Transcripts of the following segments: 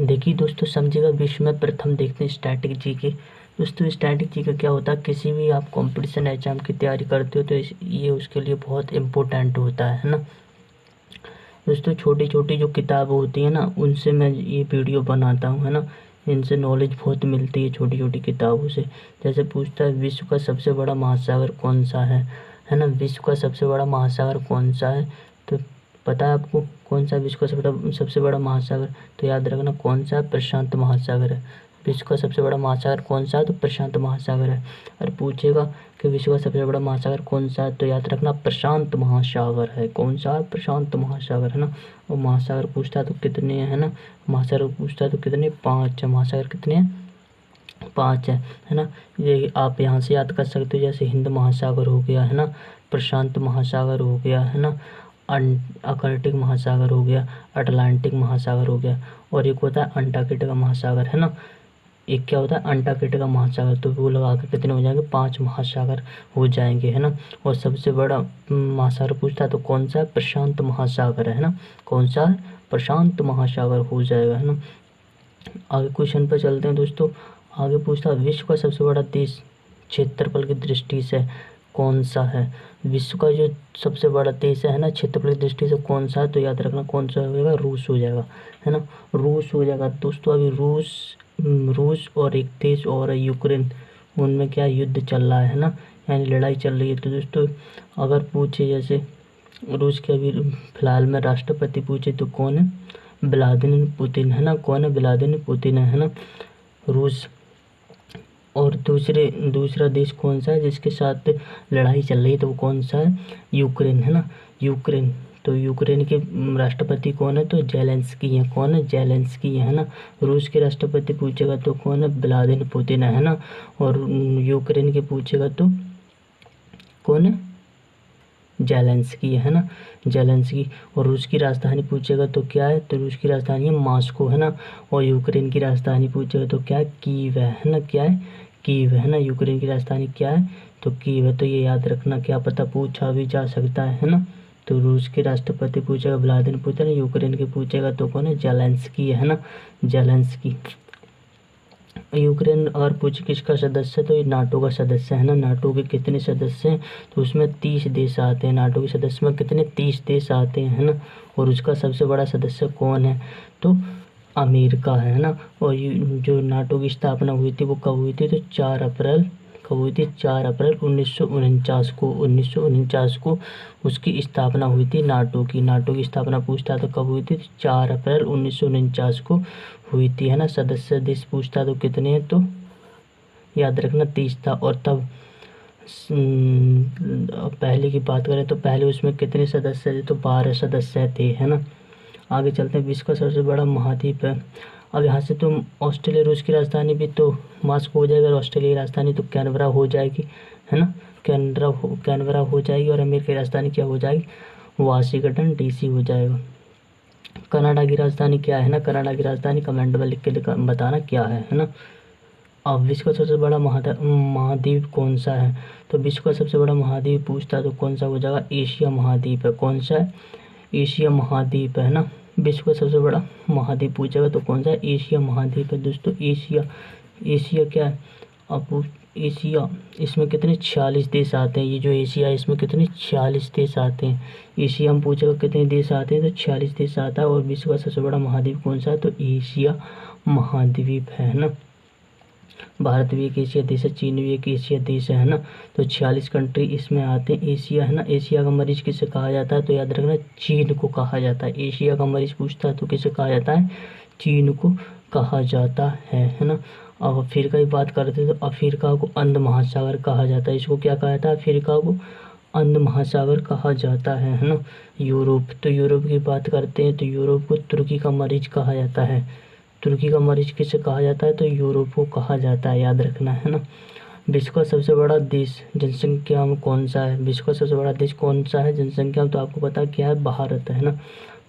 देखिए दोस्तों, समझिएगा विश्व में प्रथम देखते हैं स्टैटिक जीके। दोस्तों स्टैटिक जीके क्या होता है, किसी भी आप कंपटीशन एग्जाम की तैयारी करते हो तो ये उसके लिए बहुत इम्पोर्टेंट होता है ना। दोस्तों छोटी छोटी जो किताब होती है ना, उनसे मैं ये वीडियो बनाता हूँ है ना। इनसे नॉलेज बहुत मिलती है छोटी छोटी किताबों से। जैसे पूछता है विश्व का सबसे बड़ा महासागर कौन सा है ना। विश्व का सबसे बड़ा महासागर कौन सा है, तो पता है आपको कौन सा विश्व का सबसे बड़ा महासागर, तो याद रखना कौन सा है, प्रशांत महासागर है। विश्व का सबसे बड़ा महासागर कौन सा है, तो प्रशांत महासागर है। और पूछेगा कि विश्व का सबसे बड़ा महासागर कौन सा है, तो याद रखना प्रशांत महासागर है। कौन सा है, प्रशांत महासागर है ना। और महासागर पूछता है तो कितने है ना, महासागर पूछता है तो कितने, 5 है। महासागर कितने हैं, 5 है ना। ये आप यहाँ से याद कर सकते हो, जैसे हिंद महासागर हो गया है ना, प्रशांत महासागर हो गया है ना, आर्कटिक महासागर हो गया, अटलांटिक महासागर हो गया, और एक होता है अंटार्कटिका महासागर है ना। एक क्या होता है, अंटार्कटिका महासागर। तो वो लगा के कितने हो जाएंगे, 5 महासागर हो जाएंगे है ना। और सबसे बड़ा महासागर पूछता है तो कौन सा है, प्रशांत महासागर है ना। कौन सा है, प्रशांत महासागर हो जाएगा है ना। आगे क्वेश्चन पर चलते हैं दोस्तों। आगे पूछता है विश्व का सबसे बड़ा देश क्षेत्रफल की दृष्टि से कौन सा है। विश्व का जो सबसे बड़ा देश है ना, क्षेत्रफल की दृष्टि से कौन सा है, तो याद रखना कौन सा हो जाएगा, रूस हो जाएगा है ना। रूस हो जाएगा दोस्तों। अभी रूस और एक देश और है यूक्रेन, उनमें क्या युद्ध चल रहा है ना, यानी लड़ाई चल रही है। तो दोस्तों अगर पूछे जैसे रूस के अभी फिलहाल में राष्ट्रपति पूछे तो कौन है, व्लादिमीर पुतिन है ना। कौन है, व्लादिमीर पुतिन है ना, रूस। और दूसरा देश कौन सा है जिसके साथ लड़ाई चल रही है, तो वो कौन सा है, यूक्रेन है ना, यूक्रेन। तो यूक्रेन के राष्ट्रपति कौन है, तो जेलेंस्की है। कौन है, जेलेंस्की है ना। रूस के राष्ट्रपति पूछेगा तो कौन है, व्लादिमीर पुतिन है ना। और यूक्रेन के पूछेगा तो कौन है, जेलेंस्की है ना, जेलेंस्की। और रूस की राजधानी पूछेगा तो क्या है, तो रूस की राजधानी है मॉस्को है ना। और यूक्रेन की राजधानी पूछेगा तो क्या है, कीव है ना। क्या है, कीव है ना। यूक्रेन की राजधानी क्या है, तो कीव है। तो ये याद रखना, क्या पता पूछा भी जा सकता है ना। तो रूस के राष्ट्रपति पूछेगा व्लादिमीर पुतिन, यूक्रेन के पूछेगा तो कौन है, जेलेंस्की है ना, जेलेंस्की। यूक्रेन अगर पूछे किसका सदस्य है, तो ये नाटो का सदस्य है ना। नाटो के कितने सदस्य हैं, तो उसमें 30 देश आते हैं। नाटो के सदस्य में कितने, 30 देश आते हैं है ना। और उसका सबसे बड़ा सदस्य कौन है, तो अमेरिका है ना। और जो नाटो की स्थापना हुई थी वो कब हुई थी, तो 4 अप्रैल, कब हुई थी, 4 अप्रैल 1949 को उसकी स्थापना हुई थी नाटो की। नाटो की स्थापना पूछता तो कब हुई थी, 4 अप्रैल 1949 को हुई थी है ना। सदस्य देश पूछता तो कितने हैं, तो याद रखना 30 था। और तब पहले की बात करें तो पहले उसमें कितने सदस्य थे, तो 12 सदस्य थे है ना। आगे चलते हैं, विश्व का सबसे बड़ा महाद्वीप है। अब यहाँ से तो ऑस्ट्रेलिया, रूस की राजधानी भी तो मॉस्को हो जाएगा, और ऑस्ट्रेलिया की राजधानी तो कैनबरा हो जाएगी है ना। कैनबरा हो जाएगी। और अमेरिका की राजधानी क्या हो जाएगी, वाशिंगटन DC हो जाएगा। कनाडा की राजधानी क्या है ना, कनाडा की राजधानी कमेंट में लिख के बताना क्या है ना। अब विश्व का सबसे बड़ा महाद्वीप कौन सा है, तो विश्व का सबसे बड़ा महाद्वीप पूछता है तो कौन सा हो जाएगा, एशिया महाद्वीप है। कौन सा है, एशिया महाद्वीप है ना। विश्व का सबसे बड़ा महाद्वीप पूछेगा तो कौन सा है, एशिया महाद्वीप है दोस्तों। एशिया क्या है, अब एशिया, इसमें कितने 46 देश आते हैं। ये जो एशिया है इसमें कितने 46 देश आते हैं। एशिया में पूछेगा कितने देश आते हैं, तो 46 देश आता है। और विश्व का सबसे बड़ा महाद्वीप कौन सा है, तो एशिया महाद्वीप है ना। भारत भी एक एशिया देश है, चीन भी एक एशिया देश है ना। तो 46 कंट्री इसमें आते हैं, एशिया है ना। एशिया का मरीज किसे कहा जाता है, तो याद रखना चीन को कहा जाता है। एशिया का मरीज पूछता है तो किसे कहा जाता है, चीन को कहा जाता है ना। अब अफ्रीका की बात करते हैं तो अफ्रीका को अंध महासागर कहा जाता है। इसको क्या कहा जाता है, अफ्रीका को अंध महासागर कहा जाता है ना। यूरोप, तो यूरोप की बात करते हैं तो यूरोप को तुर्की का मरीज कहा जाता है। तुर्की का मरीज किसे कहा जाता है, तो यूरोप को कहा जाता है, याद रखना है ना। विश्व का सबसे बड़ा देश जनसंख्या में कौन सा है, विश्व का सबसे बड़ा देश कौन सा है जनसंख्या में, तो आपको पता क्या है, भारत है ना।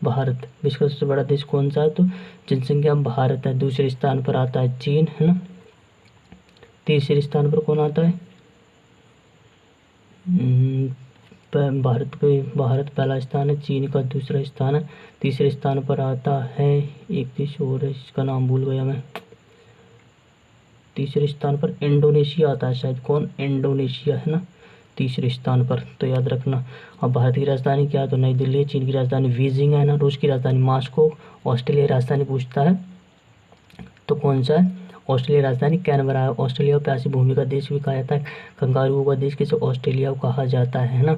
भारत विश्व का सबसे बड़ा देश कौन सा है, तो जनसंख्या में भारत है। दूसरे स्थान पर आता है चीन है ना। तीसरे स्थान पर कौन आता है, भारत पहला स्थान है, चीन का दूसरा स्थान है, तीसरे स्थान पर आता है एक देश और है, इसका नाम भूल गया मैं। तीसरे स्थान पर इंडोनेशिया आता है शायद, कौन, इंडोनेशिया है ना तीसरे स्थान पर, तो याद रखना। अब भारत की राजधानी क्या है, तो नई दिल्ली है, चीन की राजधानी बीजिंग है ना, रूस की राजधानी मॉस्को, ऑस्ट्रेलिया की राजधानी पूछता है तो कौन सा है, ऑस्ट्रेलिया राजधानी कैनबरा है। ऑस्ट्रेलिया को प्यासी भूमि का देश भी कहा जाता है, कंगारुओं का देश किसे, ऑस्ट्रेलिया को कहा जाता है ना,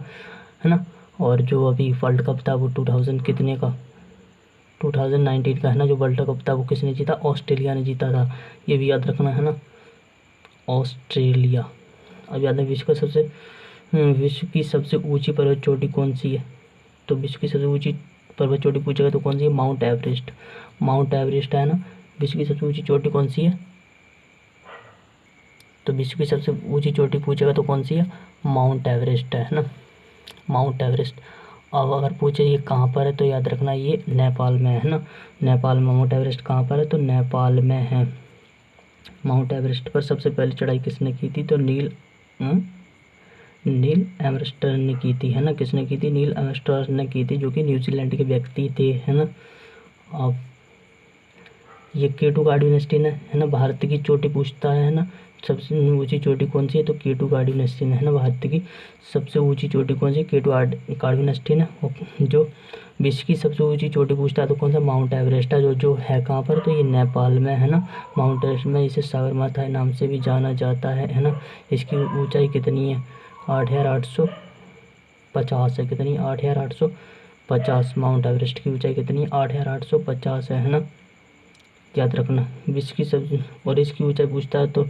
है ना। और जो अभी वर्ल्ड कप था वो 2000 कितने का, 2019 का है ना, जो वर्ल्ड कप था वो किसने जीता, ऑस्ट्रेलिया ने जीता था, ये भी याद रखना है ना, ऑस्ट्रेलिया। अब याद है विश्व की सबसे ऊंची पर्वत चोटी कौन सी है, तो विश्व की सबसे ऊंची पर्वत चोटी पूछेगा तो कौन सी है, माउंट एवरेस्ट। माउंट एवरेस्ट है ना, विश्व की सबसे ऊंची चोटी कौन सी है, तो विश्व की सबसे ऊंची चोटी पूछेगा तो कौन सी है, माउंट एवरेस्ट है ना, माउंट एवरेस्ट। अब अगर पूछे ये कहाँ पर है तो याद रखना ये नेपाल में है ना, नेपाल में। माउंट एवरेस्ट कहाँ पर है, तो नेपाल में है। माउंट एवरेस्ट पर सबसे पहले चढ़ाई किसने की थी, तो नील आर्मस्ट्रांग ने की थी, है ना, किसने की थी, नील आर्मस्ट्रांग ने की थी, जो कि न्यूजीलैंड के व्यक्ति थे, है ना। अब ये केटू गार्ड यूनिवर्सिटी है ना, भारत की चोटी पूछता है ना, सबसे ऊंची चोटी कौन सी है, तो केटू गार्ड यूनिवर्सिटी है ना, भारत की सबसे ऊंची चोटी कौन सी है, केटू गार्ड यूनिवर्सिटी है। जो विश्व की सबसे ऊंची चोटी पूछता है तो कौन सा, माउंट एवरेस्ट है, जो है कहाँ पर, तो ये नेपाल में है ना। माउंट एवरेस्ट में इसे सागरमाथा नाम से भी जाना जाता है ना। इसकी ऊंचाई कितनी है, 8,850 है, कितनी, 8,850। माउंट एवरेस्ट की ऊंचाई कितनी है, 8,850 है ना, याद रखना। विश्व की सब और इसकी ऊंचाई पूछता है तो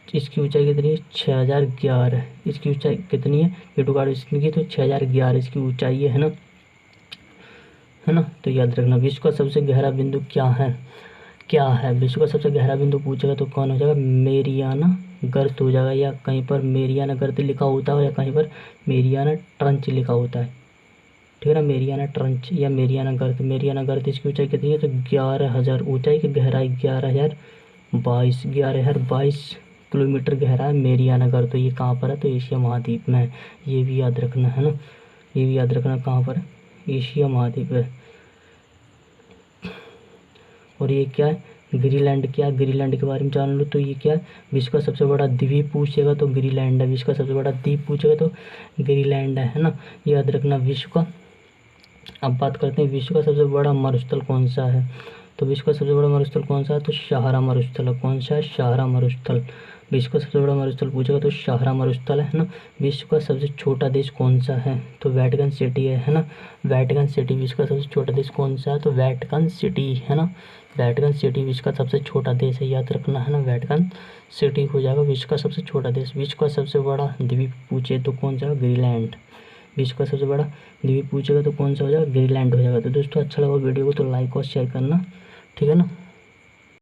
इसकी ऊंचाई कितनी है, 6,011। इसकी ऊंचाई कितनी है, केटू गार्ड की तो 6,011 इसकी ऊंचाई है ना, है ना। तो याद रखना विश्व का सबसे गहरा बिंदु क्या है, विश्व का सबसे गहरा बिंदु पूछेगा तो कौन हो जाएगा, मेरियाना गर्त हो जाएगा, या कहीं पर मेरियाना गर्त लिखा होता है या कहीं पर मेरियाना ट्रंच लिखा होता है, ठीक है ना, मेरियाना ट्रंच या मेरियाना गर्त। मेरियाना गर्त इसकी ऊंचाई कितनी है, तो 11,000 ऊंचाई की गहराई 11,022 किलोमीटर गहरा है मेरियाना गर्त। तो ये कहाँ पर है, तो एशिया महाद्वीप में है, ये भी याद रखना है ना, ये भी याद रखना कहाँ पर है, एशिया महाद्वीप है। और ये क्या है, ग्रीनलैंड, क्या ग्रीनलैंड के बारे में जान लो, तो ये क्या है, विश्व का सबसे बड़ा द्वीप पूछेगा तो ग्रीनलैंड है, विश्व का सबसे बड़ा द्वीप पूछेगा तो ग्रीनलैंड है ना, याद रखना विश्व का। अब बात करते हैं विश्व का सबसे बड़ा मरुस्थल कौन सा है, तो विश्व का सबसे बड़ा मरुस्थल कौन सा है, तो सहारा मरुस्थल है, कौन सा है, सहारा मरुस्थल। विश्व का सबसे बड़ा मरुस्थल पूछेगा तो सहारा मरुस्थल है ना। विश्व का सबसे छोटा देश कौन सा है, तो वेटिकन सिटी है ना, वेटिकन सिटी। विश्व का सबसे छोटा देश कौन सा है, तो वेटिकन सिटी है ना, वेटिकन सिटी विश्व का सबसे छोटा देश है, याद रखना है ना, वेटिकन सिटी हो जाएगा विश्व का सबसे छोटा देश। विश्व का सबसे बड़ा द्वीप पूछे तो कौन सा, ग्रीनलैंड। विश्व का सबसे बड़ा द्वीप पूछेगा तो कौन सा हो जाएगा, ग्रीनलैंड हो जाएगा। तो दोस्तों अच्छा लगा वीडियो को तो लाइक और शेयर करना, ठीक है ना।